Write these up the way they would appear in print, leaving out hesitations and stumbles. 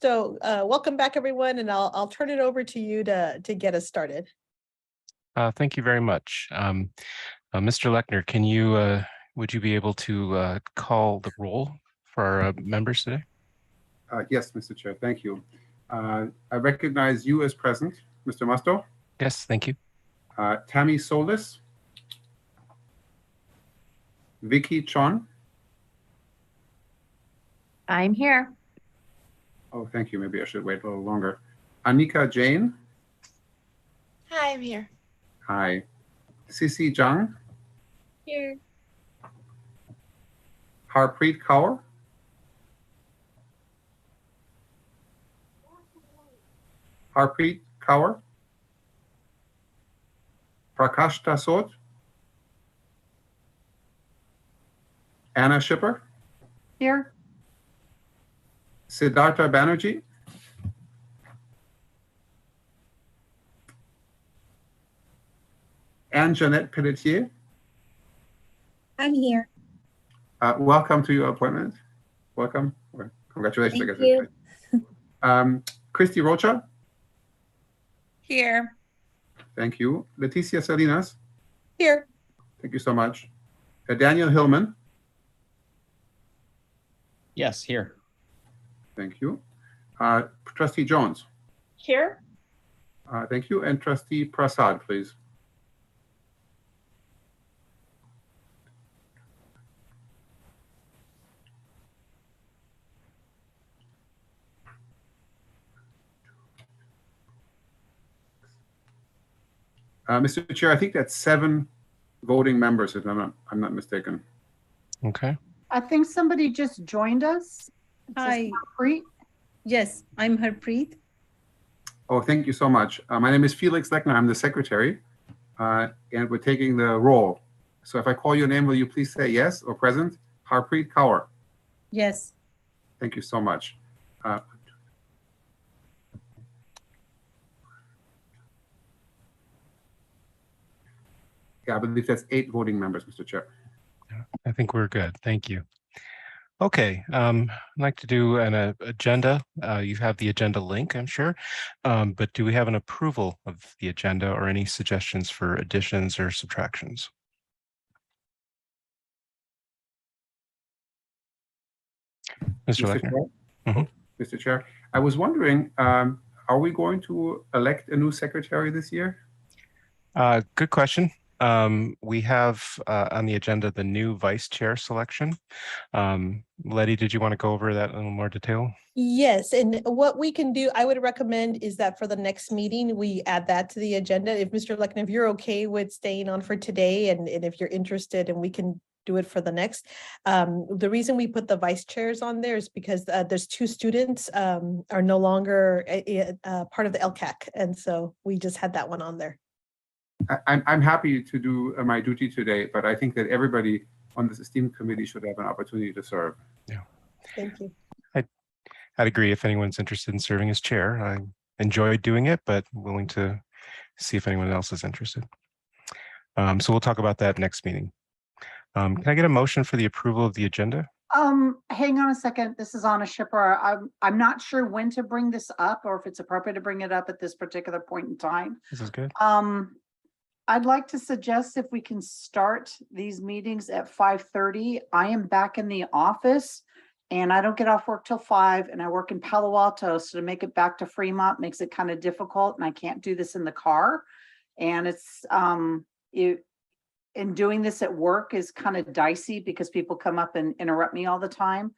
So welcome back, everyone, and I'll turn it over to you to get us started. Thank you very much. Mr. Lechner, would you be able to call the roll for our members today? Yes, Mr. Chair, thank you. I recognize you as present, Mr. Musto. Yes, thank you. Tammy Solis. Vicky Chon. I'm here. Oh, thank you. Maybe I should wait a little longer. Anika Jain. Hi, I'm here. Hi. Sisi Jang. Here. Harpreet Kaur. Harpreet Kaur. Prakash Dasot. Anna Shipper. Here. Siddhartha Banerjee. Anne Jeanette Pelletier. I'm here. Welcome to your appointment. Welcome. Or congratulations, Thank I guess. you. Christy Rocha. Here. Thank you. Leticia Salinas. Here. Thank you so much. Daniel Hillman. Yes, here. Thank you. Trustee Jones. Here. Thank you. And Trustee Prasad, please. Mr. Chair, I think that's 7 voting members, if I'm not mistaken. Okay. I think somebody just joined us. Hi. Harpreet. Yes, I'm Harpreet. Oh, thank you so much. My name is Felix Lechner. I'm the secretary, and we're taking the roll. So if I call your name, will you please say yes or present? Harpreet Kaur. Yes. Thank you so much. Yeah, I believe that's 8 voting members, Mr. Chair. Yeah, I think we're good. Thank you. Okay, I'd like to do an agenda. You have the agenda link, I'm sure, but do we have an approval of the agenda or any suggestions for additions or subtractions? Mr. Lechner. Chair? Mr. Chair, I was wondering, are we going to elect a new secretary this year? Good question. We have on the agenda the new vice chair selection. Letty, did you want to go over that in a little more detail? Yes, and what we can do, I would recommend is that for the next meeting, we add that to the agenda. If Mr. Lechner, if you're okay with staying on for today and if you're interested and we can do it for the next. The reason we put the vice chairs on there is because there's 2 students are no longer part of the LCAAC. And so we just had that one on there. I'm happy to do my duty today, but I think that everybody on this esteemed committee should have an opportunity to serve. Yeah. Thank you. I'd agree if anyone's interested in serving as chair. I enjoyed doing it, but willing to see if anyone else is interested. So we'll talk about that next meeting. Can I get a motion for the approval of the agenda? Hang on a second. This is Anna Shipper. I'm not sure when to bring this up or if it's appropriate to bring it up at this particular point in time. This is good. I'd like to suggest if we can start these meetings at 5:30. I am back in the office and I don't get off work till 5 and I work in Palo Alto. So to make it back to Fremont makes it kind of difficult and I can't do this in the car. And it's, and doing this at work is kind of dicey because people come up and interrupt me all the time.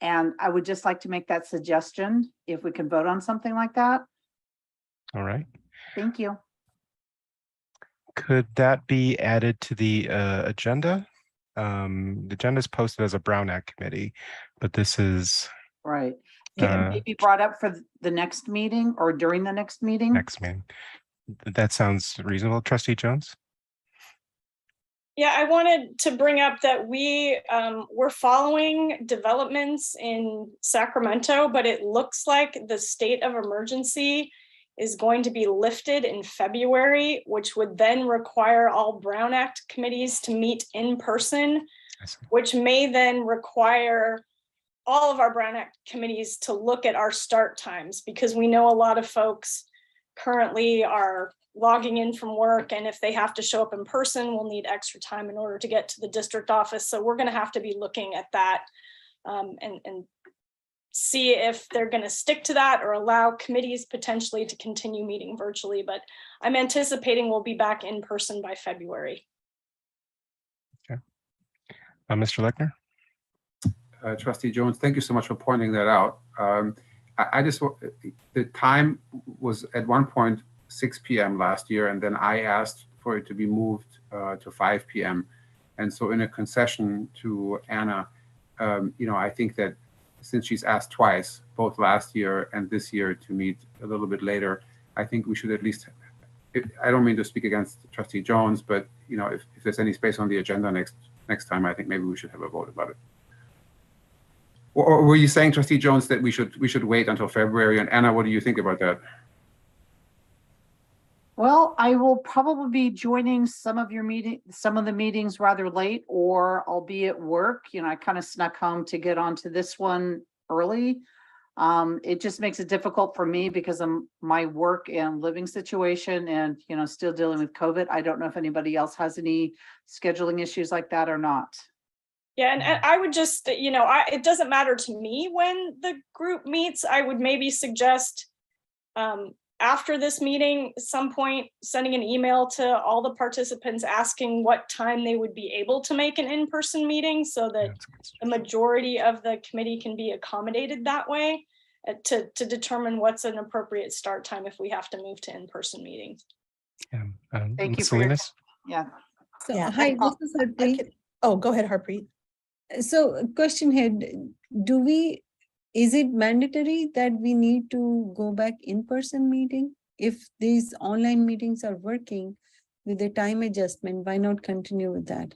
And I would just like to make that suggestion if we can vote on something like that. All right. Thank you. Could that be added to the agenda? The agenda is posted as a Brown Act committee, but this is right. Can it maybe brought up for the next meeting or during the next meeting? Next meeting. That sounds reasonable, Trustee Jones. Yeah, I wanted to bring up that we're following developments in Sacramento, but it looks like the state of emergency is going to be lifted in February, which would then require all Brown Act committees to meet in person, which may then require all of our Brown Act committees to look at our start times, because we know a lot of folks currently are logging in from work, and if they have to show up in person, we'll need extra time in order to get to the district office. So we're going to have to be looking at that and see if they're going to stick to that or allow committees potentially to continue meeting virtually. But I'm anticipating we'll be back in person by February. Okay. Mr. Lechner? Trustee Jones, thank you so much for pointing that out. I just, the time was at one point 6 p.m. last year, and then I asked for it to be moved to 5 p.m. And so in a concession to Anna, I think that since she's asked twice, both last year and this year, to meet a little bit later, I think we should at least, I don't mean to speak against Trustee Jones, but if there's any space on the agenda next time, I think maybe we should have a vote about it. Or were you saying, Trustee Jones, that we should wait until February? And Anna, what do you think about that? Well, I will probably be joining some of the meetings rather late, or I'll be at work. I kind of snuck home to get onto this one early. It just makes it difficult for me because of my work and living situation, and still dealing with COVID. I don't know if anybody else has any scheduling issues like that or not. Yeah, and I would just, it doesn't matter to me when the group meets. I would maybe suggest after this meeting, at some point, sending an email to all the participants asking what time they would be able to make an in-person meeting, so that the majority of the committee can be accommodated that way, to determine what's an appropriate start time if we have to move to in-person meetings. Thank you for your, yeah. So, Yeah, hi, this is Harpreet. Oh, go ahead, Harpreet. So question here, is it mandatory that we need to go back in-person meeting? If these online meetings are working with the time adjustment, why not continue with that?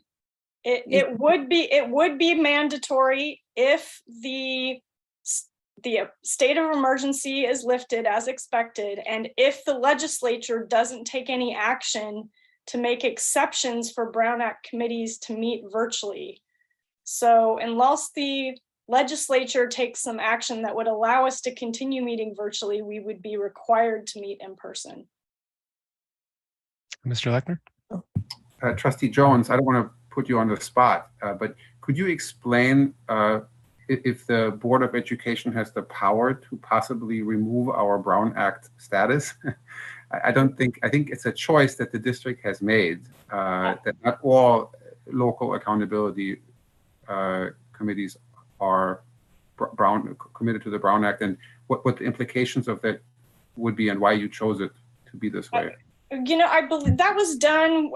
It would be mandatory if the state of emergency is lifted as expected, and if the legislature doesn't take any action to make exceptions for Brown Act committees to meet virtually. So unless the legislature takes some action that would allow us to continue meeting virtually, we would be required to meet in person. Mr. Lechner? Trustee Jones, I don't want to put you on the spot, but could you explain if the Board of Education has the power to possibly remove our Brown Act status? I think it's a choice that the district has made, that not all local accountability committees are committed to the Brown Act, and what the implications of that would be and why you chose it to be this way. I believe that was done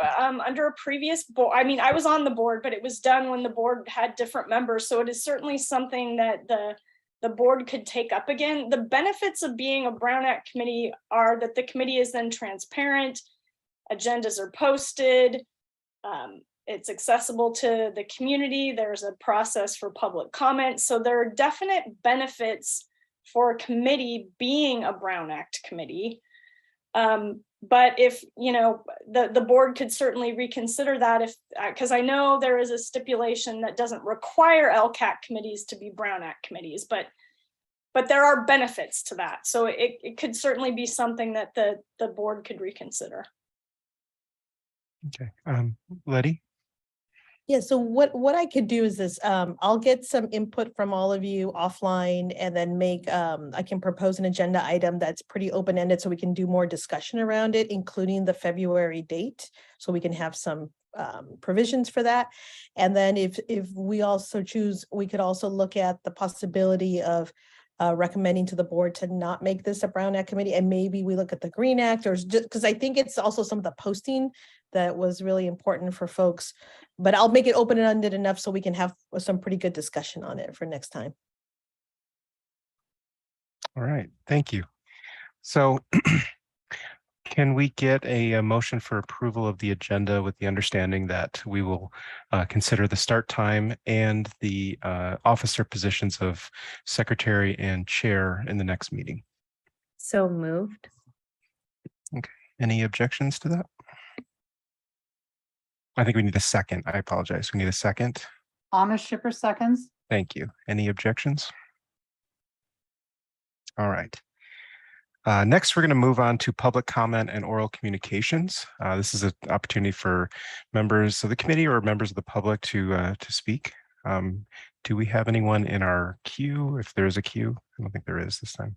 under a previous board. I mean, I was on the board, but it was done when the board had different members. So it is certainly something that the board could take up again. The benefits of being a Brown Act committee are that the committee is then transparent, agendas are posted, it's accessible to the community, there's a process for public comment. So there are definite benefits for a committee being a Brown Act committee. But if, the board could certainly reconsider that, if because I know there is a stipulation that doesn't require LCAAC committees to be Brown Act committees, but there are benefits to that. So it could certainly be something that the board could reconsider. Okay, Letty? Yeah, so what I could do is this, I'll get some input from all of you offline, and then I can propose an agenda item that's pretty open-ended, so we can do more discussion around it, including the February date, so we can have some provisions for that. And then if we also choose, we could also look at the possibility of recommending to the board to not make this a Brown Act committee, and maybe we look at the Green Act, or just because I think it's also some of the posting that was really important for folks. But I'll make it open and ended enough so we can have some pretty good discussion on it for next time. All right, thank you. So can we get a motion for approval of the agenda with the understanding that we will consider the start time and the officer positions of secretary and chair in the next meeting? So moved. Okay, any objections to that? I think we need a second. I apologize. We need a second. Anna Schipper seconds. Thank you. Any objections? All right. Next, we're going to move on to public comment and oral communications. This is an opportunity for members of the committee or members of the public to speak. Do we have anyone in our queue? If there is a queue, I don't think there is this time.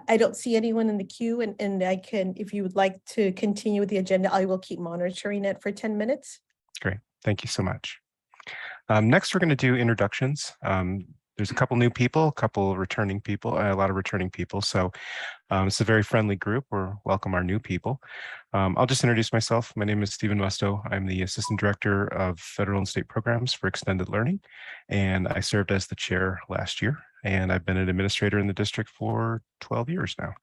I don't see anyone in the queue, and I can, if you would like to continue with the agenda, I will keep monitoring it for 10 minutes. Great. Thank you so much. Next, we're going to do introductions. There's a couple new people, a couple returning people, a lot of returning people. So it's a very friendly group. We'll welcome our new people. I'll just introduce myself. My name is Stephen Musto. I'm the Assistant Director of Federal and State Programs for Extended Learning, and I served as the chair last year. And I've been an administrator in the district for 12 years now.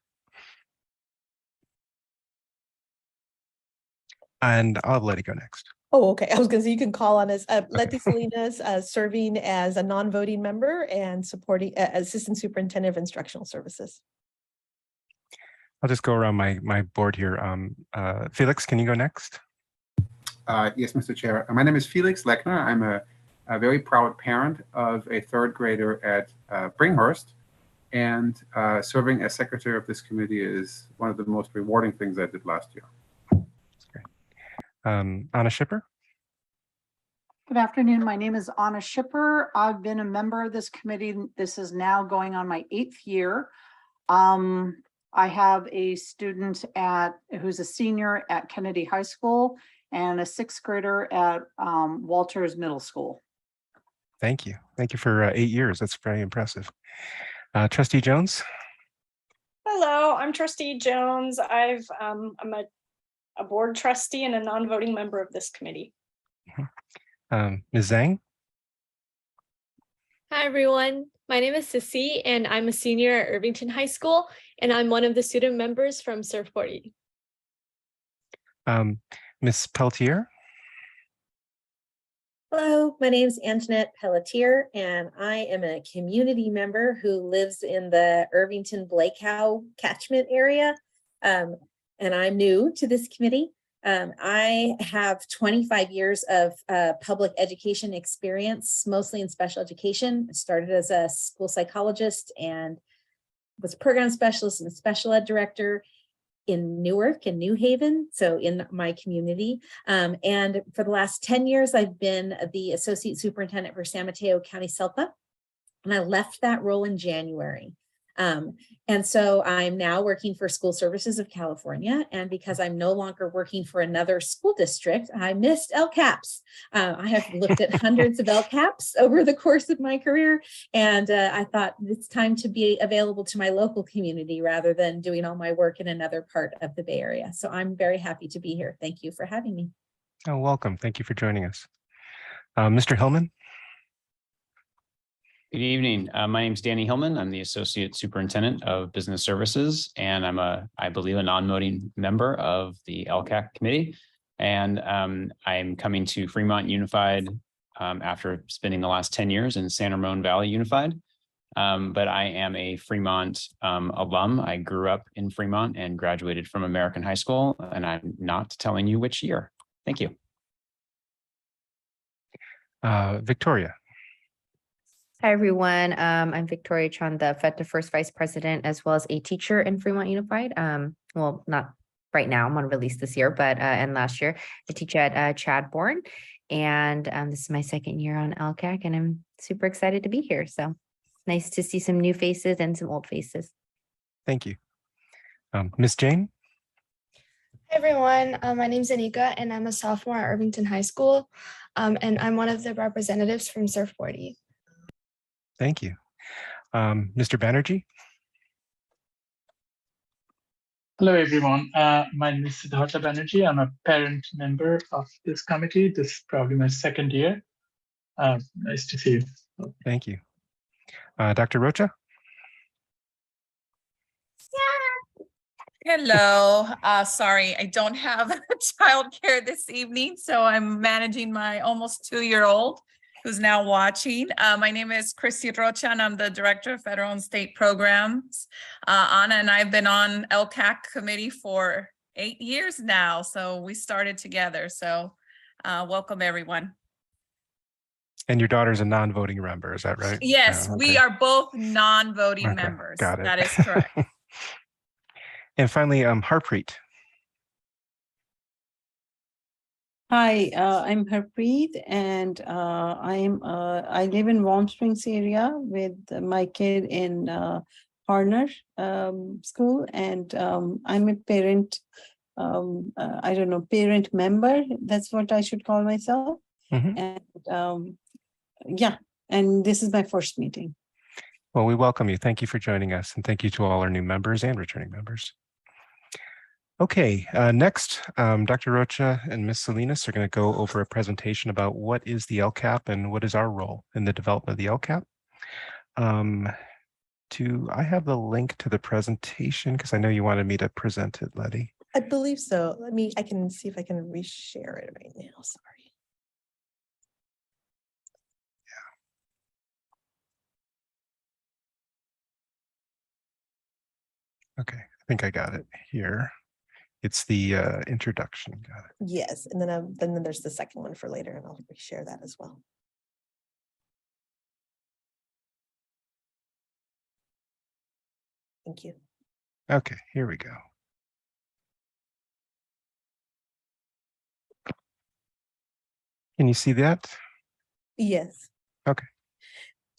And I'll let it go next. Oh, okay. I was going to say you can call on us. Letty Salinas, serving as a non-voting member and supporting Assistant Superintendent of Instructional Services. I'll just go around my board here. Felix, can you go next? Yes, Mr. Chair. My name is Felix Lechner. I'm a very proud parent of a third grader at Bringhurst, and serving as secretary of this committee is one of the most rewarding things I did last year. Anna Schipper. Good afternoon. My name is Anna Schipper. I've been a member of this committee. This is now going on my 8th year. I have a student who's a senior at Kennedy High School and a 6th grader at Walters Middle School. Thank you. Thank you for 8 years. That's very impressive. Trustee Jones. Hello, I'm Trustee Jones. I'm a board trustee and a non-voting member of this committee. Ms. Zhang. Hi, everyone. My name is Sissy, and I'm a senior at Irvington High School, and I'm one of the student members from Surf 40. Ms. Pelletier. Hello, my name is Anjanette Pelletier, and I am a community member who lives in the Irvington Blakehow catchment area. And I'm new to this committee. I have 25 years of public education experience, mostly in special education. I started as a school psychologist and was a program specialist and a special ed director in Newark and New Haven, so in my community. And for the last 10 years, I've been the associate superintendent for San Mateo County SELPA, and I left that role in January. And so I'm now working for School Services of California. And because I'm no longer working for another school district, I missed LCAPs. I have looked at hundreds of LCAPs over the course of my career. And I thought it's time to be available to my local community rather than doing all my work in another part of the Bay Area. So I'm very happy to be here. Thank you for having me. Oh, welcome. Thank you for joining us. Mr. Hillman. Good evening. My name is Danny Hillman. I'm the Associate Superintendent of Business Services, and I believe, a non-voting member of the LCAAC Committee. And I'm coming to Fremont Unified after spending the last 10 years in San Ramon Valley Unified. But I am a Fremont alum. I grew up in Fremont and graduated from American High School, and I'm not telling you which year. Thank you. Victoria. Hi, everyone. I'm Victoria Tron, the FETA First Vice President, as well as a teacher in Fremont Unified. Well, not right now, I'm on release this year, but and last year I teach at Chadbourne. And this is my 2nd year on LCAAC, and I'm super excited to be here. So nice to see some new faces and some old faces. Thank you. Ms. Jane. Hi, everyone. My name is Anika, and I'm a sophomore at Irvington High School. And I'm one of the representatives from Surf 40. Thank you. Mr. Banerjee. Hello, everyone. My name is Siddhartha Banerjee. I'm a parent member of this committee. This is probably my 2nd year. Nice to see you. Thank you. Dr. Rocha. Hello. Sorry, I don't have childcare this evening, so I'm managing my almost 2-year-old who's now watching. My name is Christy Rocha, and I'm the Director of Federal and State Programs. Anna and I have been on LCAAC committee for 8 years now, so we started together. So welcome, everyone. And your daughter's a non-voting member, is that right? Yes, Oh, we okay. are both non-voting Okay, members. got it. That is correct. And finally, Harpreet. Hi, I'm Harpreet, and I live in Warm Springs area with my kid in Harner School, and I'm a parent. I don't know, parent member. That's what I should call myself. Mhm. And yeah, and this is my first meeting. Well, we welcome you. Thank you for joining us, and thank you to all our new members and returning members. Okay, next, Dr. Rocha and Ms. Salinas are going to go over a presentation about what is the LCAP and what is our role in the development of the LCAP. I have the link to the presentation because I know you wanted me to present it, Letty. I believe so. I can see if I can reshare it right now. Sorry. Okay, I think I got it here. It's the introduction. Got it. Yes, and then there's the second one for later, and I'll reshare that as well. Thank you. Okay, here we go. Can you see that? Yes. Okay.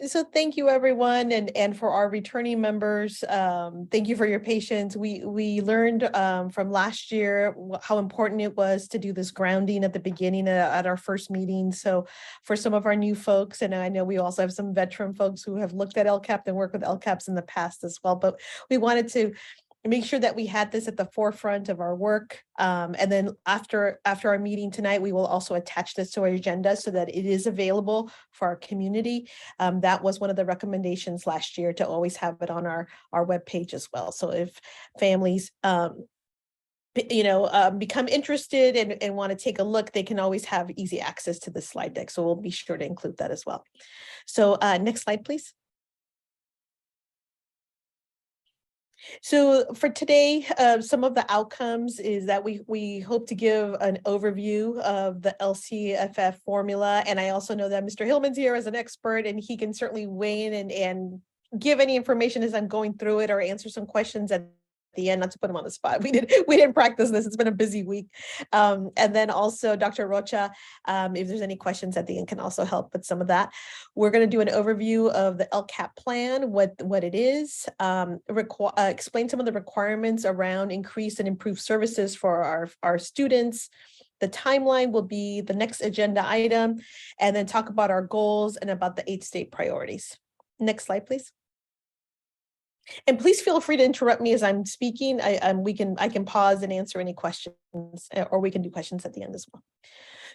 So thank you, everyone, and for our returning members, thank you for your patience. We learned from last year how important it was to do this grounding at the beginning at our first meeting. So for some of our new folks, and I know we also have some veteran folks who have looked at LCAP and worked with LCAPs in the past as well, but we wanted to make sure that we had this at the forefront of our work. And then after our meeting tonight, we will also attach this to our agenda so that it is available for our community. That was one of the recommendations last year, to always have it on our webpage as well. So if families become interested and want to take a look, they can always have easy access to the slide deck. So we'll be sure to include that as well. So next slide, please. So for today, some of the outcomes is that we hope to give an overview of the LCFF formula. And I also know that Mr. Hillman's here as an expert, and he can certainly weigh in and give any information as I'm going through it, or answer some questions at the end, not to put him on the spot. We didn't practice this. It's been a busy week. And then also Dr. Rocha, if there's any questions at the end, can also help with some of that. We're going to do an overview of the LCAP plan, what it is, explain some of the requirements around increase and improved services for our students. The timeline will be the next agenda item, and then talk about our goals and about the 8 state priorities. Next slide, please. And please feel free to interrupt me as I'm speaking. I can pause and answer any questions, or we can do questions at the end as well.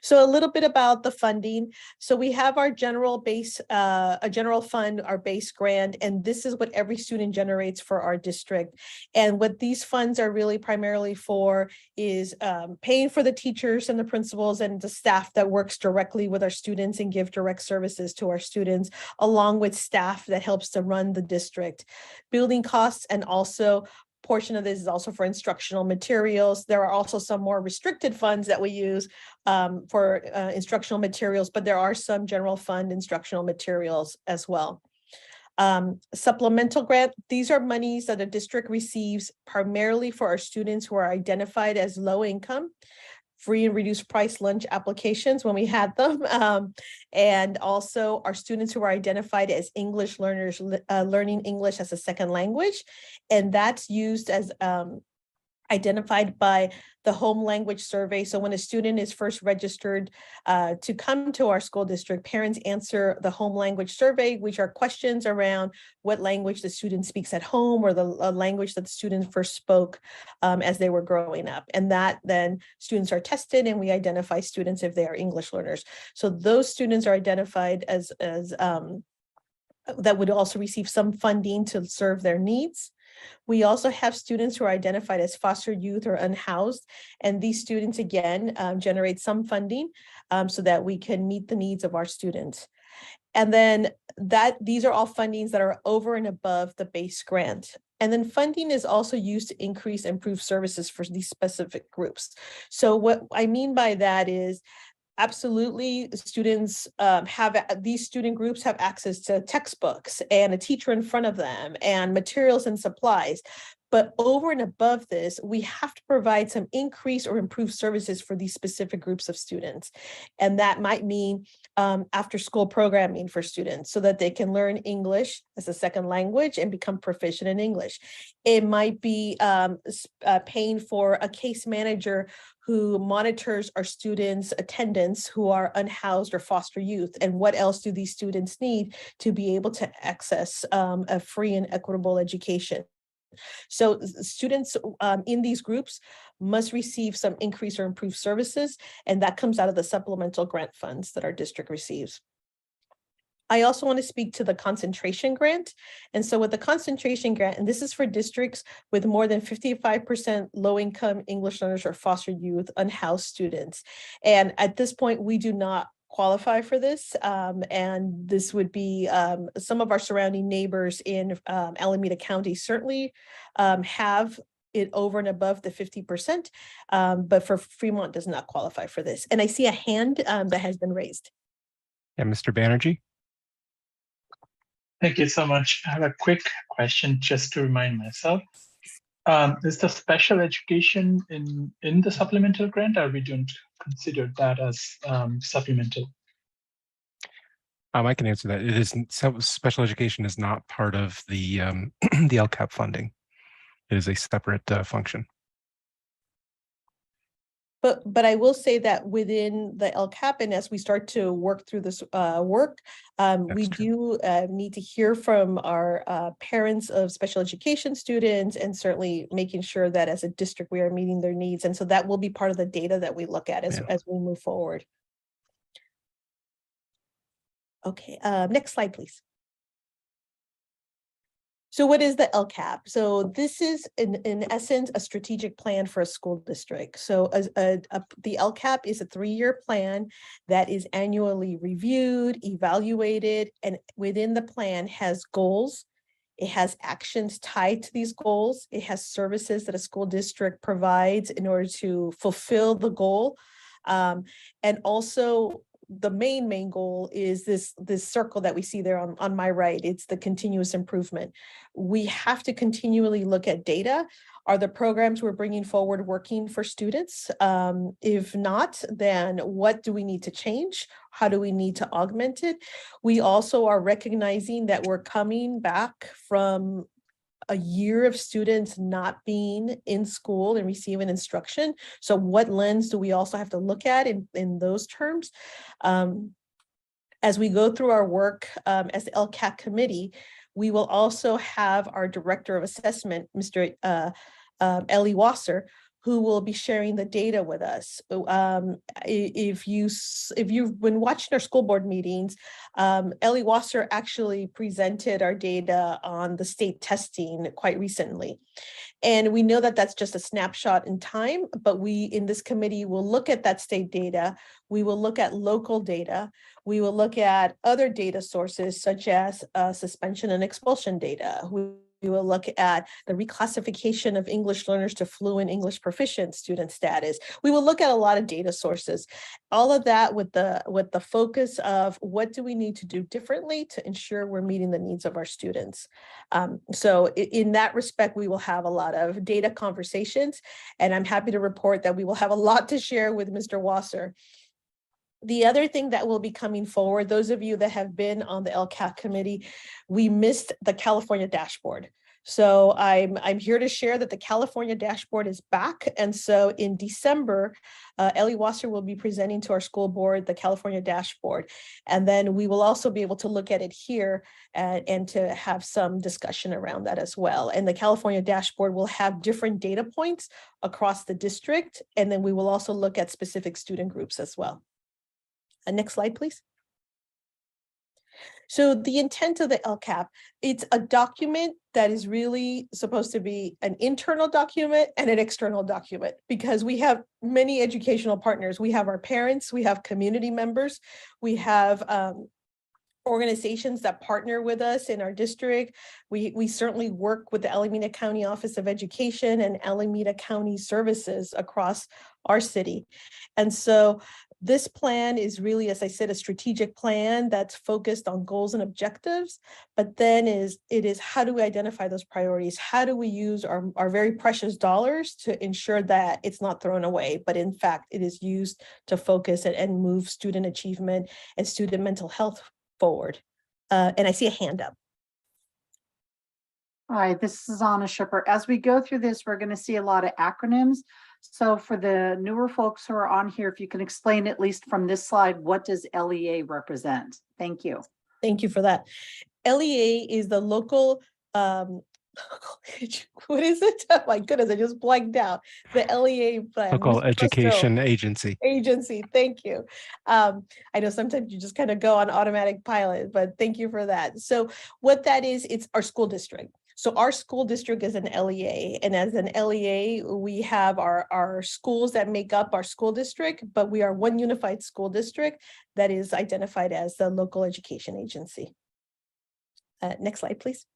So a little bit about the funding. So we have our general base, a general fund, our base grant, and this is what every student generates for our district. And what these funds are really primarily for is paying for the teachers and the principals and the staff that works directly with our students and give direct services to our students, along with staff that helps to run the district. Building costs, and also portion of this is also for instructional materials. There are also some more restricted funds that we use for instructional materials, but there are some general fund instructional materials as well. Supplemental grant, these are monies that the district receives primarily for our students who are identified as low income, free and reduced price lunch applications when we had them. And also our students who are identified as English learners, learning English as a second language. And that's used as identified by the home language survey. So when a student is first registered to come to our school district, parents answer the home language survey, which are questions around what language the student speaks at home, or the language that the student first spoke as they were growing up. And that then students are tested, and we identify students if they are English learners. So those students are identified as that would also receive some funding to serve their needs. We also have students who are identified as foster youth or unhoused, and these students again generate some funding so that we can meet the needs of our students. And then these are all fundings that are over and above the base grant. And then funding is also used to increase and improve services for these specific groups. So what I mean by that is Absolutely, students these student groups have access to textbooks and a teacher in front of them and materials and supplies. But over and above this, we have to provide some increased or improved services for these specific groups of students. And that might mean after school programming for students so that they can learn English as a second language and become proficient in English. It might be paying for a case manager who monitors our students' attendance who are unhoused or foster youth, and what else do these students need to be able to access a free and equitable education. So students in these groups must receive some increase or improved services, and that comes out of the supplemental grant funds that our district receives. I also want to speak to the concentration grant. And so with the concentration grant, and this is for districts with more than 55% low-income English learners or foster youth, unhoused students. And at this point, we do not qualify for this. And this would be some of our surrounding neighbors in Alameda County certainly have it over and above the 50%, but for Fremont does not qualify for this. And I see a hand that has been raised. Yeah, Mr. Banerjee. Thank you so much. I have a quick question just to remind myself. Is the special education in the supplemental grant, or we don't consider that as supplemental? I can answer that. It is special education is not part of the the LCAP funding. It is a separate function. But I will say that within the LCAP, and as we start to work through this work, we do need to hear from our parents of special education students, and certainly making sure that as a district we are meeting their needs. And so that will be part of the data that we look at as we move forward. Okay, next slide, please. So what is the LCAP? So this is in essence a strategic plan for a school district. So the LCAP is a 3-year plan that is annually reviewed, evaluated, and within the plan has goals. It has actions tied to these goals. It has services that a school district provides in order to fulfill the goal. And also the main goal is this circle that we see there on my right. It's the continuous improvement. We have to continually look at data. Are the programs we're bringing forward working for students? If not, then what do we need to change? How do we need to augment it? We also are recognizing that we're coming back from a year of students not being in school and receiving instruction. So what lens do we also have to look at in those terms? As we go through our work as the LCAAC committee, we will also have our director of assessment, Mr. Ellie Wasser, who will be sharing the data with us. If you've been watching our school board meetings, Ellie Wasser actually presented our data on the state testing quite recently. And we know that that's just a snapshot in time, but we in this committee will look at that state data. We will look at local data. We will look at other data sources such as suspension and expulsion data. We will look at the reclassification of English learners to fluent English proficient student status. We will look at a lot of data sources, all of that with the focus of what do we need to do differently to ensure we're meeting the needs of our students. So in that respect, we will have a lot of data conversations, and I'm happy to report that we will have a lot to share with Mr. Wasser. The other thing that will be coming forward, those of you that have been on the LCAAC committee, we missed the California dashboard. So I'm here to share that the California dashboard is back. And so in December, Ellie Wasser will be presenting to our school board the California dashboard. And then we will also be able to look at it here and to have some discussion around that as well. And the California dashboard will have different data points across the district. And then we will also look at specific student groups as well. Next slide, please. So the intent of the LCAP, it's a document that is really supposed to be an internal document and an external document, because we have many educational partners. We have our parents, we have community members, we have organizations that partner with us in our district. We certainly work with the Alameda County Office of Education and Alameda County Services across our city. And so This plan is really, as I said, a strategic plan that's focused on goals and objectives, but then it is how do we identify those priorities? How do we use our very precious dollars to ensure that it's not thrown away, but in fact, it is used to focus and move student achievement and student mental health forward. And I see a hand up. Hi, this is Anna Shipper. As we go through this, we're going to see a lot of acronyms. So for the newer folks who are on here, if you can explain at least from this slide, what does LEA represent? Thank you. Thank you for that. LEA is the local, what is it? Oh my goodness, I just blanked out. The LEA plan. Local Mr. Castro. Education Agency. Agency, thank you. I know sometimes you just kind of go on automatic pilot, but thank you for that. So what that is, it's our school district. So our school district is an LEA, and as an LEA, we have our schools that make up our school district, but we are one unified school district that is identified as the local education agency. Next slide, please.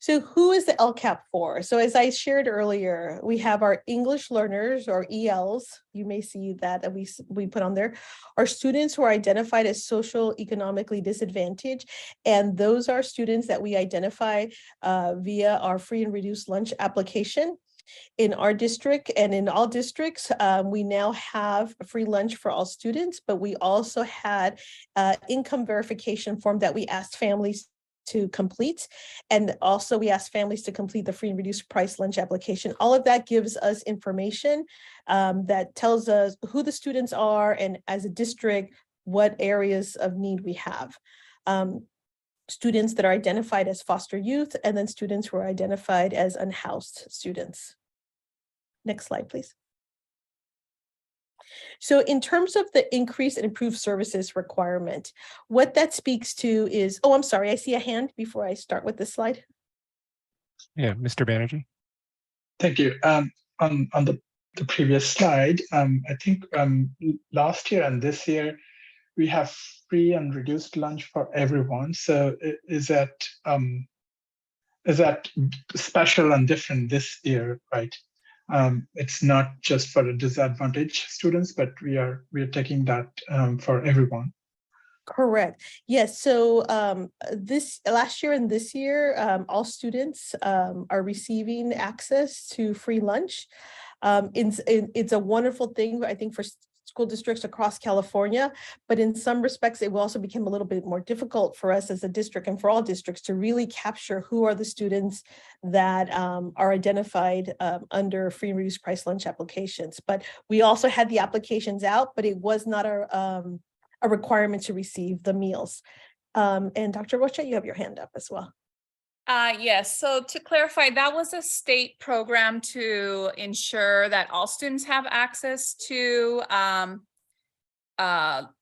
So who is the LCAP for? So as I shared earlier, we have our English learners, or ELs. You may see that we put on there, our students who are identified as social economically disadvantaged. And those are students that we identify via our free and reduced lunch application. In our district and in all districts, we now have a free lunch for all students, but we also had income verification form that we asked families to complete. And also we asked families to complete the free and reduced price lunch application. All of that gives us information that tells us who the students are and as a district, what areas of need we have. Students that are identified as foster youth, and then students who are identified as unhoused students. Next slide, please. So in terms of the increase and improved services requirement, what that speaks to is, oh, I'm sorry, I see a hand before I start with this slide. Yeah, Mr. Banerjee. Thank you. On the previous slide, I think last year and this year, we have free and reduced lunch for everyone. So is that special and different this year, right? It's not just for the disadvantaged students, but we are taking that for everyone. Correct. Yes. So this last year and this year, all students are receiving access to free lunch. It's a wonderful thing, I think, for school districts across California, but in some respects, it will also become a little bit more difficult for us as a district and for all districts to really capture who are the students that are identified under free and reduced price lunch applications. But we also had the applications out, but it was not a requirement to receive the meals. And Dr. Rocha, you have your hand up as well. Yes, so to clarify, that was a state program to ensure that all students have access to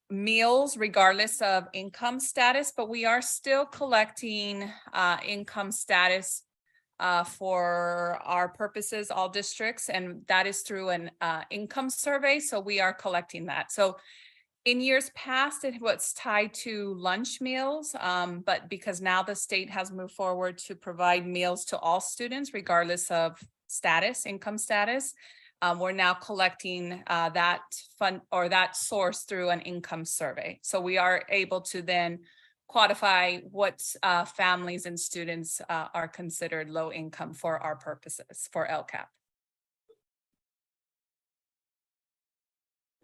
meals regardless of income status, but we are still collecting income status for our purposes, all districts, and that is through an income survey, so we are collecting that. So in years past, it was tied to lunch meals, but because now the state has moved forward to provide meals to all students, regardless of status, income status, we're now collecting that fund or that source through an income survey. So we are able to then quantify what families and students are considered low income for our purposes for LCAP.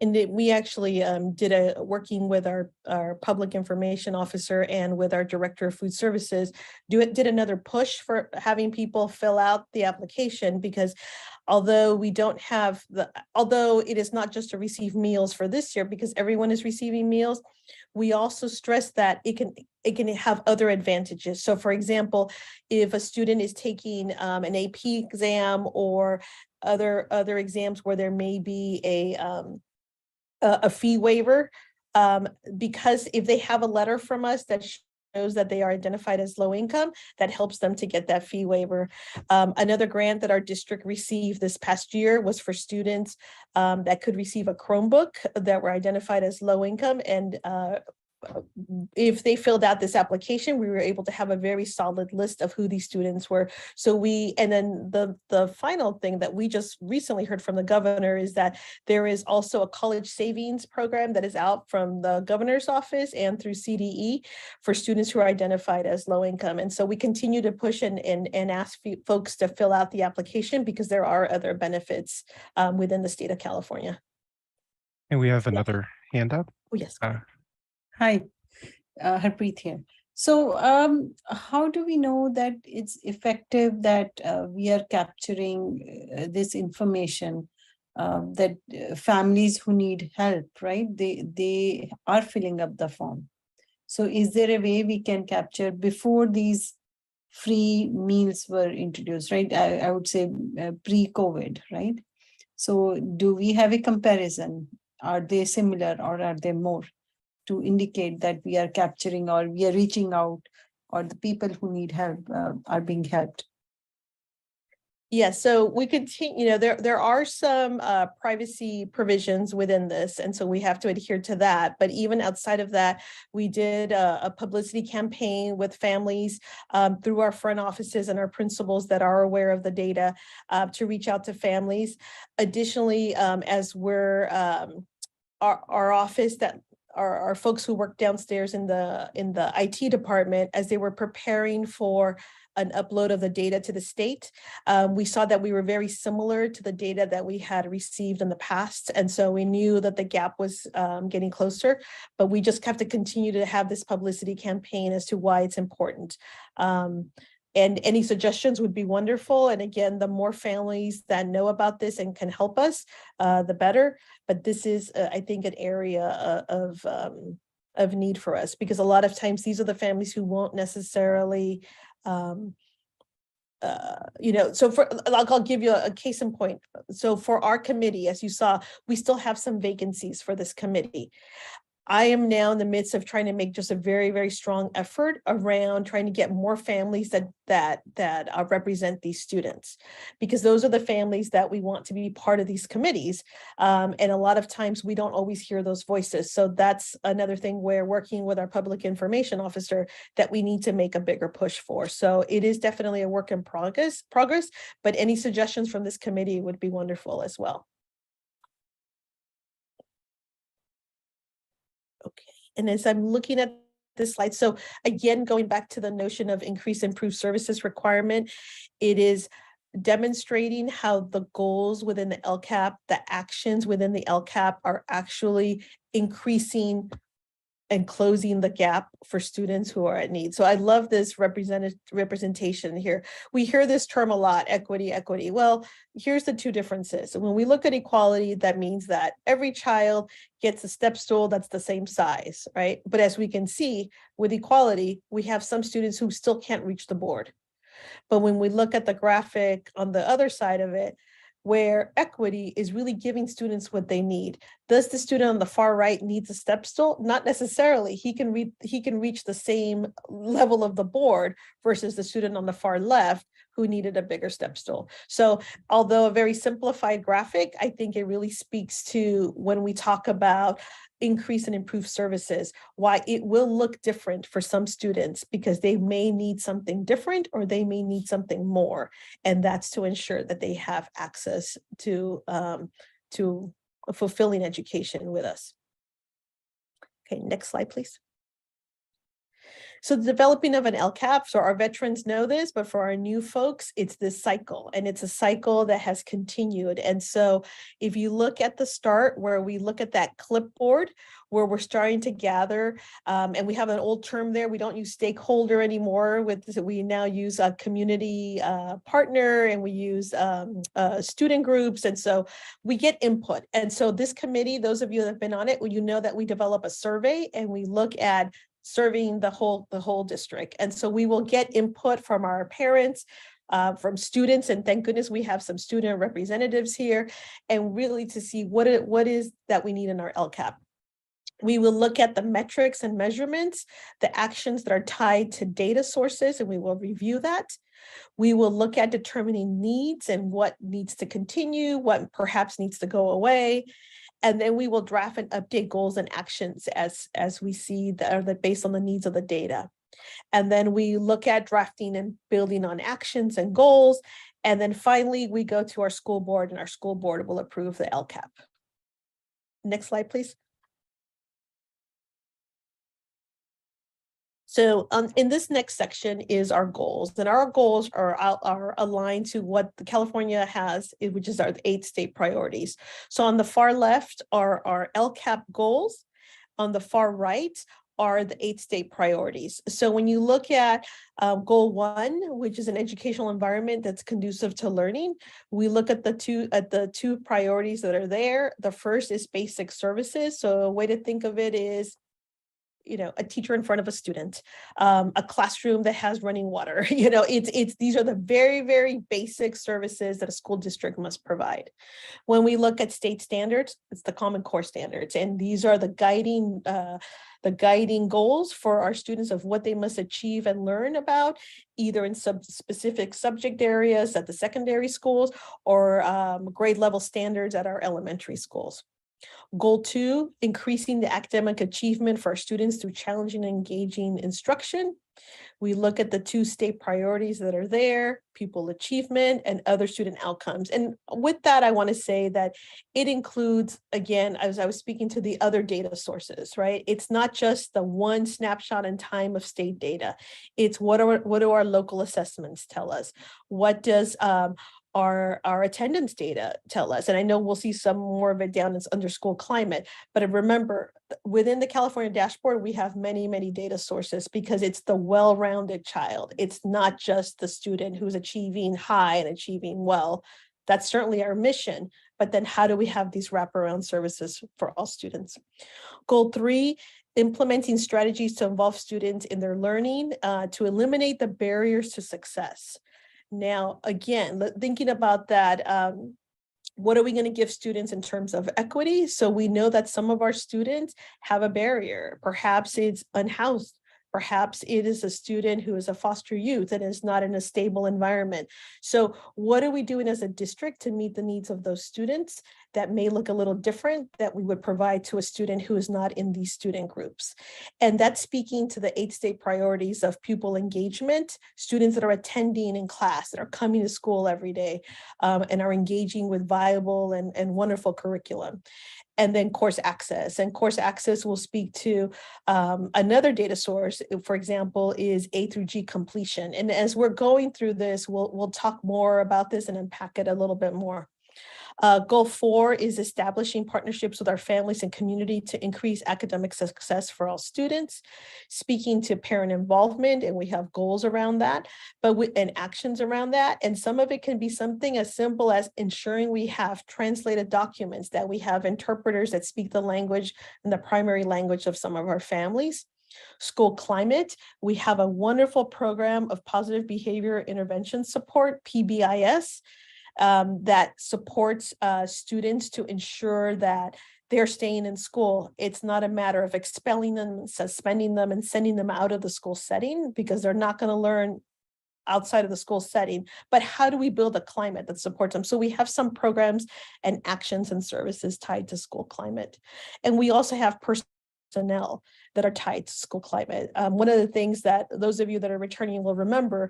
And we actually did working with our public information officer and with our director of food services, did another push for having people fill out the application, because although we don't have although it is not just to receive meals for this year, because everyone is receiving meals, we also stress that it can have other advantages. So for example, if a student is taking an AP exam or other exams where there may be a fee waiver, because if they have a letter from us that shows that they are identified as low income, that helps them to get that fee waiver. Another grant that our district received this past year was for students that could receive a Chromebook that were identified as low income, and if they filled out this application, we were able to have a very solid list of who these students were. So and then the final thing that we just recently heard from the governor is that there is also a college savings program that is out from the governor's office and through CDE for students who are identified as low income. And so we continue to push and ask folks to fill out the application because there are other benefits within the state of California. And we have another hand up. Oh, yes. Hi, Harpreet here. So how do we know that it's effective, that we are capturing this information, that families who need help, right? They are filling up the form. So is there a way we can capture before these free meals were introduced, right? I would say pre-COVID, right? So do we have a comparison? Are they similar or are they more, to indicate that we are capturing or we are reaching out, or the people who need help are being helped? Yes, so we continue, there are some privacy provisions within this, and so we have to adhere to that. But even outside of that, we did a publicity campaign with families through our front offices and our principals that are aware of the data to reach out to families. Additionally, as we're our office that our folks who work downstairs in the IT department, as they were preparing for an upload of the data to the state, we saw that we were very similar to the data that we had received in the past. And so we knew that the gap was getting closer, but we just have to continue to have this publicity campaign as to why it's important. And any suggestions would be wonderful. And again, the more families that know about this and can help us, the better. But this is, I think, an area of need for us, because a lot of times these are the families who won't necessarily, so I'll give you a case in point. So for our committee, as you saw, we still have some vacancies for this committee. I am now in the midst of trying to make just a very, very strong effort around trying to get more families that represent these students, because those are the families that we want to be part of these committees. And a lot of times we don't always hear those voices. So that's another thing where working with our public information officer that we need to make a bigger push for. So it is definitely a work in progress, but any suggestions from this committee would be wonderful as well. Okay, and as I'm looking at this slide, so again, going back to the notion of increase improved services requirement, it is demonstrating how the goals within the LCAP, the actions within the LCAP are actually increasing and closing the gap for students who are at need. So I love this representation here. We hear this term a lot, equity. Well, here's the two differences. So when we look at equality, that means that every child gets a step stool that's the same size, right? But as we can see with equality, we have some students who still can't reach the board. But when we look at the graphic on the other side of it, where equity is really giving students what they need. Does the student on the far right needs a step stool? Not necessarily. He can reach the same level of the board versus the student on the far left who needed a bigger step stool. So although a very simplified graphic, I think it really speaks to when we talk about increase and improve services, why it will look different for some students, because they may need something different or they may need something more. And that's to ensure that they have access to a fulfilling education with us. Okay, next slide, please. So the developing of an LCAP, so our veterans know this, but for our new folks, it's this cycle, and it's a cycle that has continued. And so if you look at the start where we look at that clipboard, where we're starting to gather, and we have an old term there, we don't use stakeholder anymore, we now use a community partner, and we use student groups. And so we get input. And so this committee, those of you that have been on it, well, you know that we develop a survey and we look at serving the whole district. And so we will get input from our parents, from students, and thank goodness we have some student representatives here, and really to see what is that we need in our LCAP. We will look at the metrics and measurements, the actions that are tied to data sources, and we will review that. We will look at determining needs and what needs to continue, what perhaps needs to go away. And then we will draft and update goals and actions as we see that based on the needs of the data. And then we look at drafting and building on actions and goals. And then finally, we go to our school board, and our school board will approve the LCAP. Next slide, please. So in this next section is our goals, and our goals are aligned to what California has, which is our 8 state priorities. So on the far left are our LCAP goals. On the far right are the 8 state priorities. So when you look at goal 1, which is an educational environment that's conducive to learning, we look at the two priorities that are there. The first is basic services. So a way to think of it is, a teacher in front of a student, a classroom that has running water. These are the very, very basic services that a school district must provide. When we look at state standards, it's the Common Core standards, and these are the guiding goals for our students of what they must achieve and learn about, either in specific subject areas at the secondary schools or grade level standards at our elementary schools. Goal 2, increasing the academic achievement for our students through challenging and engaging instruction. We look at the 2 state priorities that are there, pupil achievement and other student outcomes. And with that, I want to say that it includes, again, as I was speaking to the other data sources, right? It's not just the one snapshot in time of state data. It's what do our local assessments tell us? What does our attendance data tell us? And I know we'll see some more of it down under school climate, but remember, within the California dashboard, we have many, many data sources because it's the well-rounded child. It's not just the student who's achieving high and achieving well. That's certainly our mission, but then how do we have these wraparound services for all students? Goal 3, implementing strategies to involve students in their learning to eliminate the barriers to success. Now, again, thinking about that, what are we going to give students in terms of equity? So we know that some of our students have a barrier. Perhaps it's unhoused. Perhaps it is a student who is a foster youth and is not in a stable environment. So what are we doing as a district to meet the needs of those students that may look a little different that we would provide to a student who is not in these student groups? And that's speaking to the 8 state priorities of pupil engagement, students that are attending in class, that are coming to school every day and are engaging with viable and wonderful curriculum. And then course access. And course access will speak to another data source, for example, is A through G completion. And as we're going through this, we'll talk more about this and unpack it a little bit more. Goal 4 is establishing partnerships with our families and community to increase academic success for all students, speaking to parent involvement, and we have goals around that, and actions around that. And some of it can be something as simple as ensuring we have translated documents, that we have interpreters that speak the language and the primary language of some of our families. School climate, we have a wonderful program of positive behavior intervention support, PBIS, that supports students to ensure that they're staying in school. It's not a matter of expelling them, suspending them, and sending them out of the school setting because they're not going to learn outside of the school setting. But how do we build a climate that supports them? So we have some programs and actions and services tied to school climate. And we also have personnel that are tied to school climate. One of the things that those of you that are returning will remember,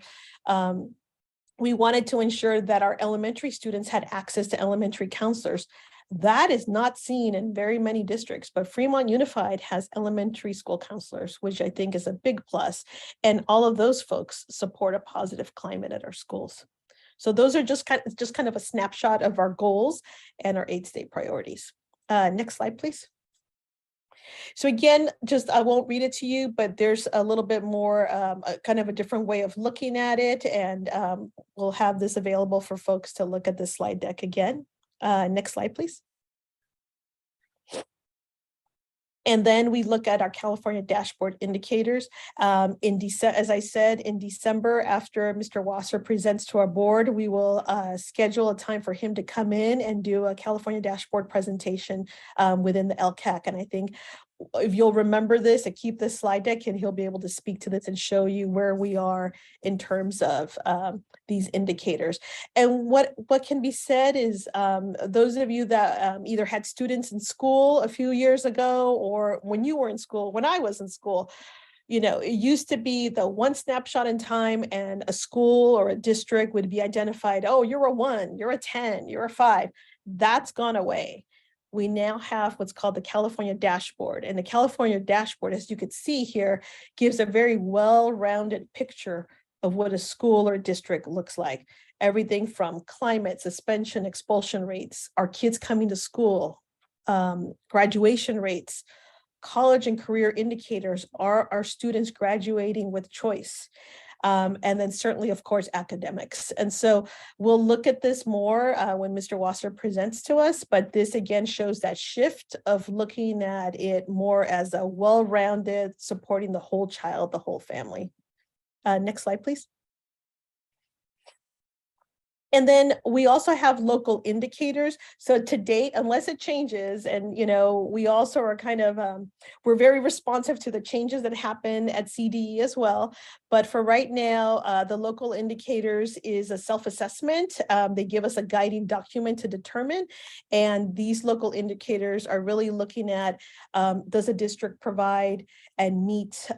we wanted to ensure that our elementary students had access to elementary counselors. That is not seen in very many districts, but Fremont Unified has elementary school counselors, which I think is a big plus. And all of those folks support a positive climate at our schools. So those are just kind of a snapshot of our goals and our 8 state priorities. Next slide, please. So again, I won't read it to you, but there's a little bit more, kind of a different way of looking at it. And we'll have this available for folks to look at this slide deck again. Next slide, please. And then we look at our California dashboard indicators. As I said, in December, after Mr. Wasser presents to our board, we will schedule a time for him to come in and do a California dashboard presentation within the LCAAC. And I think if you'll remember this and keep this slide deck, and he'll be able to speak to this and show you where we are in terms of these indicators. And what can be said is those of you that either had students in school a few years ago, or when you were in school, when I was in school, you know, it used to be the one snapshot in time, and a school or a district would be identified, oh, you're a 1, you're a 10, you're a 5. That's gone away. We now have what's called the California dashboard. And the California dashboard, as you can see here, gives a very well-rounded picture of what a school or district looks like. Everything from climate, suspension, expulsion rates, our kids coming to school, graduation rates, college and career indicators, are our students graduating with choice? And then certainly, of course, academics. And so we'll look at this more when Mr. Wasser presents to us, but this again shows that shift of looking at it more as a well-rounded, supporting the whole child, the whole family. Next slide, please. And then we also have local indicators. So to date, unless it changes, and you know, we also are kind of, we're very responsive to the changes that happen at CDE as well. But for right now, the local indicators is a self-assessment. They give us a guiding document to determine. And these local indicators are really looking at, does a district provide and meet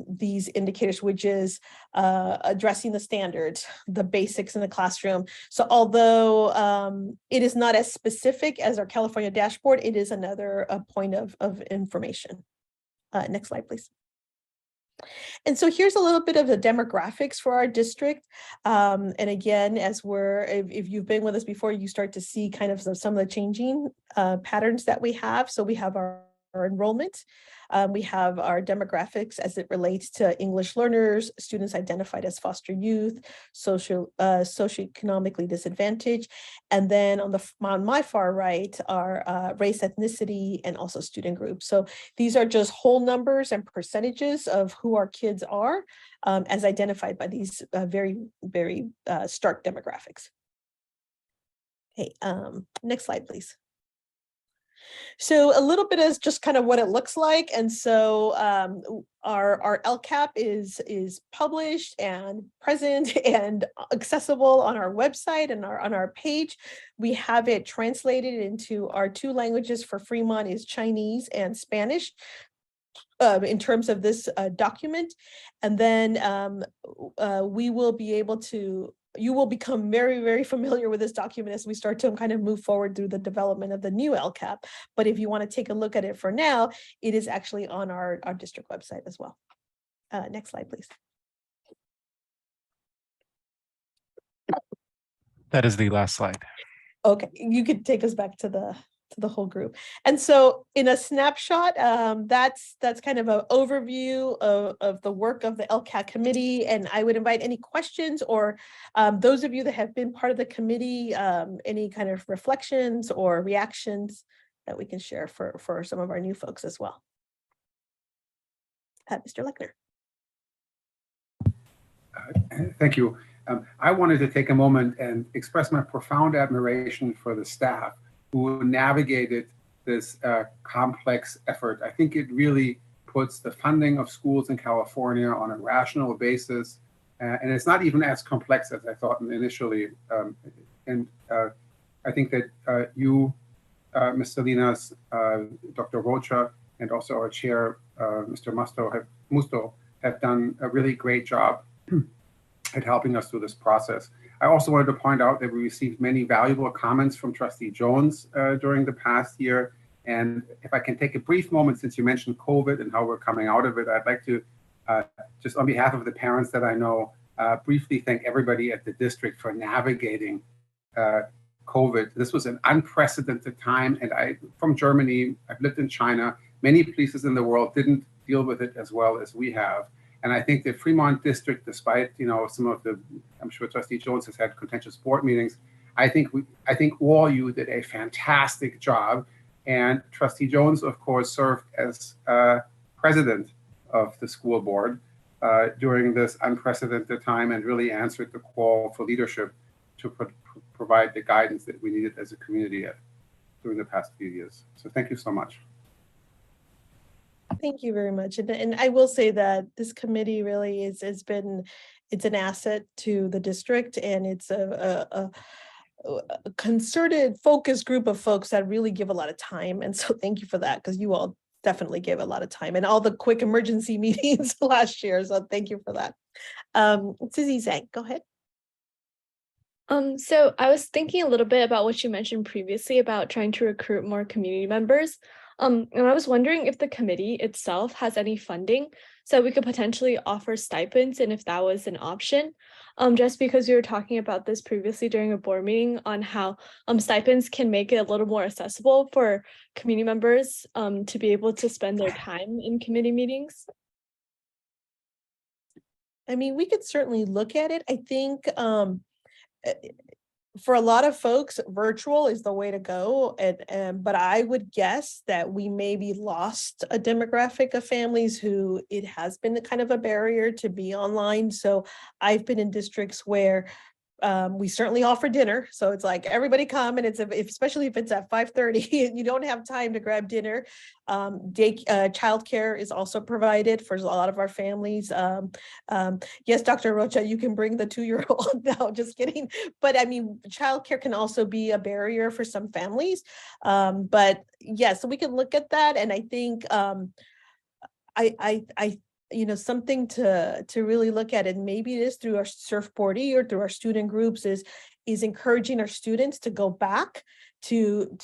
these indicators, which is addressing the standards, the basics in the classroom. So although it is not as specific as our California dashboard, it is another point of information. Next slide, please. And so here's a little bit of the demographics for our district. And again, as if you've been with us before, you start to see kind of some of the changing patterns that we have. So we have our enrollment. We have our demographics as it relates to English learners, students identified as foster youth, socioeconomically disadvantaged, and then on my far right are race, ethnicity, and also student groups. So these are just whole numbers and percentages of who our kids are as identified by these very, very stark demographics. Okay, next slide, please. So a little bit is just kind of what it looks like. And so our LCAP is published and present and accessible on our website and on our page. We have it translated into our 2 languages for Fremont is Chinese and Spanish. In terms of this document. And then we will be able to, you will become very, very familiar with this document as we start to kind of move forward through the development of the new LCAP. But if you want to take a look at it for now, it is actually on our district website as well. Next slide, please. That is the last slide. Okay, you could take us back to the whole group. And so in a snapshot, that's kind of an overview of the work of the LCAAC committee. And I would invite any questions or those of you that have been part of the committee, any kind of reflections or reactions that we can share for some of our new folks as well. Mr. Lechner. Thank you. I wanted to take a moment and express my profound admiration for the staff who navigated this complex effort. I think it really puts the funding of schools in California on a rational basis. And it's not even as complex as I thought initially. I think that you, Ms. Salinas, Dr. Rocha, and also our chair, Mr. Musto, have done a really great job at helping us through this process. I also wanted to point out that we received many valuable comments from Trustee Jones during the past year. And if I can take a brief moment, since you mentioned COVID and how we're coming out of it, I'd like to, just on behalf of the parents that I know, briefly thank everybody at the district for navigating COVID. This was an unprecedented time. And from Germany, I've lived in China, many places in the world didn't deal with it as well as we have. And I think the Fremont district, despite some of the, I'm sure Trustee Jones has had contentious board meetings, I think all you did a fantastic job. And Trustee Jones, of course, served as president of the school board during this unprecedented time and really answered the call for leadership to provide the guidance that we needed as a community during the past few years. So thank you so much. Thank you very much. And I will say that this committee really it's an asset to the district, and it's a concerted focus group of folks that really give a lot of time. And so thank you for that, because you all definitely gave a lot of time and all the quick emergency meetings last year. So thank you for that. Susie Zhang, go ahead. So I was thinking a little bit about what you mentioned previously about trying to recruit more community members. And I was wondering if the committee itself has any funding so we could potentially offer stipends, and if that was an option. Just because we were talking about this previously during a board meeting on how stipends can make it a little more accessible for community members to be able to spend their time in committee meetings. I mean, we could certainly look at it. I think for a lot of folks, virtual is the way to go. But I would guess that we maybe lost a demographic of families who it has been kind of a barrier to be online. So I've been in districts where we certainly offer dinner. So it's like everybody come, and especially if it's at 5:30, you don't have time to grab dinner. Childcare is also provided for a lot of our families. Yes, Dr. Rocha, you can bring the 2-year-old. No, just kidding. But I mean, childcare can also be a barrier for some families. But yeah, so we can look at that. And I think something to really look at, and maybe it is through our surfboardy or through our student groups, is encouraging our students to go back to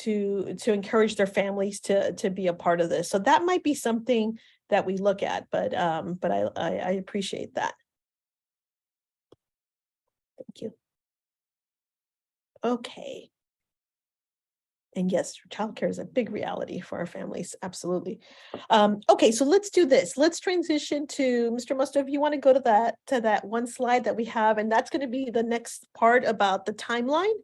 encourage their families to be a part of this. So that might be something that we look at, but I appreciate that. Thank you. Okay. And yes, childcare is a big reality for our families. Absolutely. Okay, so let's do this. Let's transition to Mr. Musto. If you want to go to that one slide that we have, and that's going to be the next part about the timeline.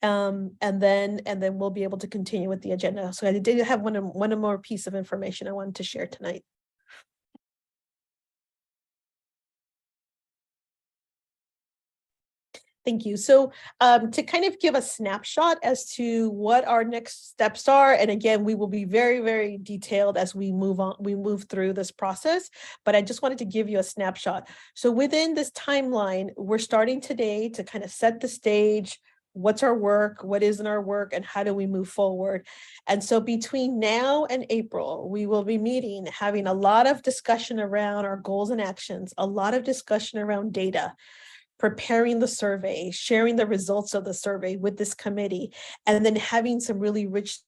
And then we'll be able to continue with the agenda. So I did have one more piece of information I wanted to share tonight. Thank you. So to kind of give a snapshot as to what our next steps are, and again, we will be very, very detailed as we move through this process, but I just wanted to give you a snapshot. So within this timeline, we're starting today to kind of set the stage. What's our work? What isn't our work? And how do we move forward? And so between now and April, we will be meeting, having a lot of discussion around our goals and actions, a lot of discussion around data, preparing the survey, sharing the results of the survey with this committee, and then having some really rich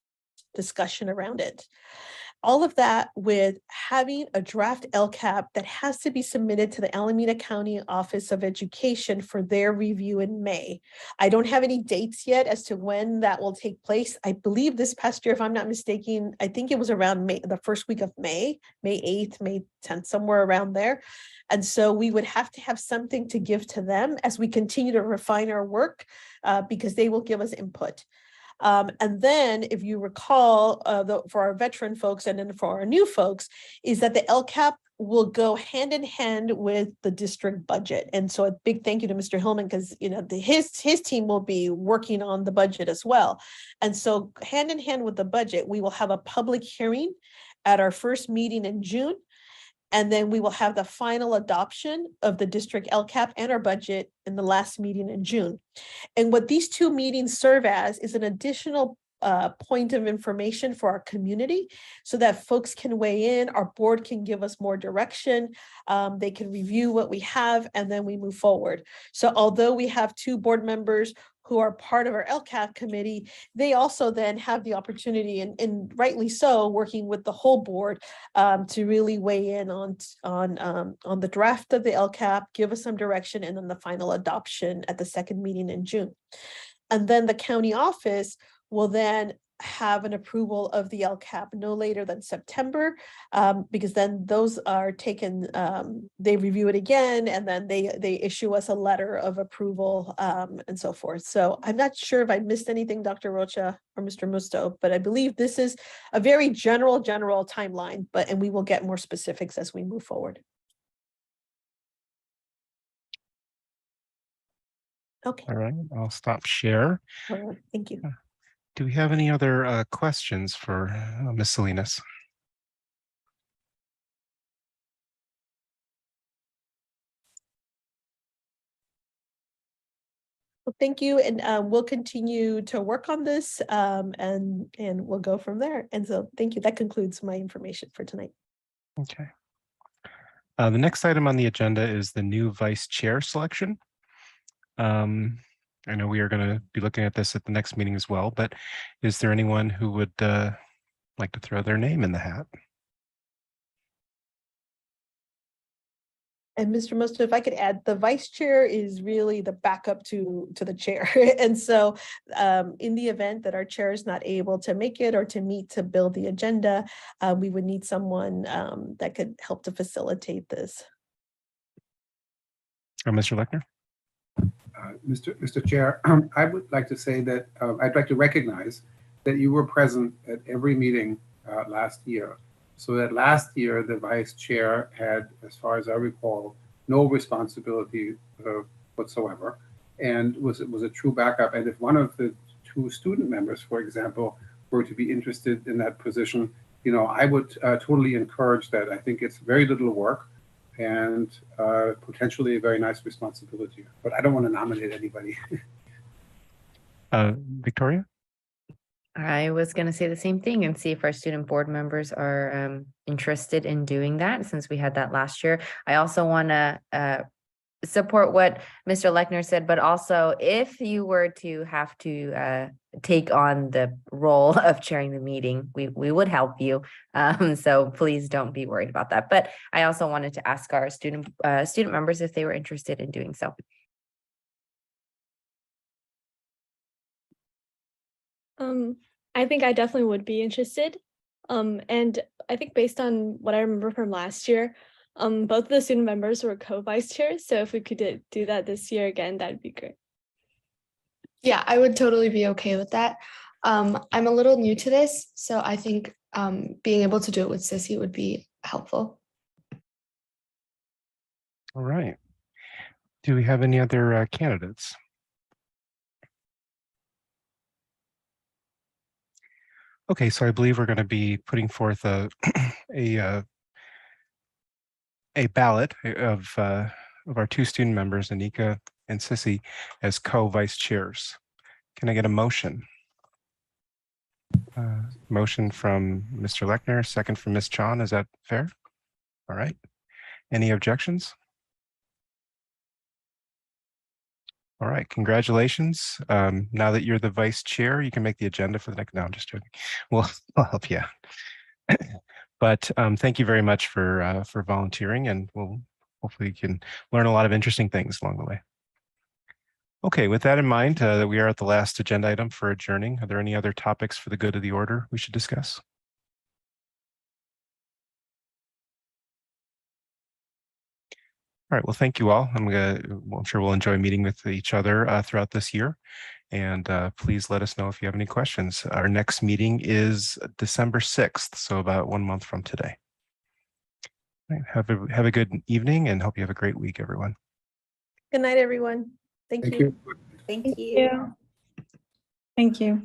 discussion around it. All of that with having a draft LCAP that has to be submitted to the Alameda County Office of Education for their review in May. I don't have any dates yet as to when that will take place. I believe this past year, if I'm not mistaken, I think it was around May, the first week of May 8th, May 10th, somewhere around there. And so we would have to have something to give to them as we continue to refine our work because they will give us input. And then if you recall, for our veteran folks and then for our new folks, is that the LCAP will go hand in hand with the district budget. And so a big thank you to Mr. Hillman, because his team will be working on the budget as well. And so hand in hand with the budget, we will have a public hearing at our first meeting in June. And then we will have the final adoption of the district LCAP and our budget in the last meeting in June. And what these two meetings serve as is an additional point of information for our community so that folks can weigh in, our board can give us more direction, they can review what we have, and then we move forward. So although we have two board members who are part of our LCAP committee, they also then have the opportunity, and rightly so, working with the whole board to really weigh in on the draft of the LCAP, give us some direction, and then the final adoption at the second meeting in June. And then the county office will then have an approval of the LCAP no later than September, because then those are taken, they review it again, and then they issue us a letter of approval and so forth. So I'm not sure if I missed anything, Dr. Rocha or Mr. Musto, but I believe this is a very general timeline, and we will get more specifics as we move forward. Okay. All right, I'll stop share. All right, thank you. Do we have any other questions for Ms. Salinas? Well, thank you, and we'll continue to work on this, and we'll go from there. And so, thank you. That concludes my information for tonight. Okay. The next item on the agenda is the new vice chair selection. I know we are going to be looking at this at the next meeting as well, but is there anyone who would like to throw their name in the hat? And Mr. Musto, if I could add, the vice chair is really the backup to the chair. And so in the event that our chair is not able to make it or to meet to build the agenda, we would need someone that could help to facilitate this. Mr. Lechner? Mr. Chair, I would like to say that I'd like to recognize that you were present at every meeting last year. So that last year, the vice chair had, as far as I recall, no responsibility whatsoever, and was a true backup. And if one of the two student members, for example, were to be interested in that position, you know, I would totally encourage that. I think it's very little work and potentially a very nice responsibility. But I don't want to nominate anybody. Victoria? I was going to say the same thing and see if our student board members are interested in doing that, since we had that last year. I also want to support what Mr. Lechner said, but also if you were to have to take on the role of chairing the meeting, we would help you. So please don't be worried about that. But I also wanted to ask our student members if they were interested in doing so. I think I definitely would be interested. And I think based on what I remember from last year, both of the student members were co-vice chairs. So if we could do that this year again, that'd be great. Yeah, I would totally be okay with that. I'm a little new to this, so I think being able to do it with Sissy would be helpful. All right. Do we have any other candidates? Okay, so I believe we're going to be putting forth a ballot of our two student members, Anika and Sissy, as co-vice chairs. Can I get a motion? Motion from Mr. Lechner, second from Ms. Chan. Is that fair? All right. Any objections? All right, congratulations. Now that you're the vice chair, you can make the agenda for the next. No, I'm just joking. Well, I'll help you out. But thank you very much for volunteering, and we'll hopefully you can learn a lot of interesting things along the way. Okay, with that in mind, that we are at the last agenda item for adjourning. Are there any other topics for the good of the order we should discuss? All right, well, thank you all. I'm sure we'll enjoy meeting with each other throughout this year. And please let us know if you have any questions. Our next meeting is December 6th, so about 1 month from today. All right, have a good evening and hope you have a great week, everyone. Good night, everyone. Thank you. Thank you. Thank you.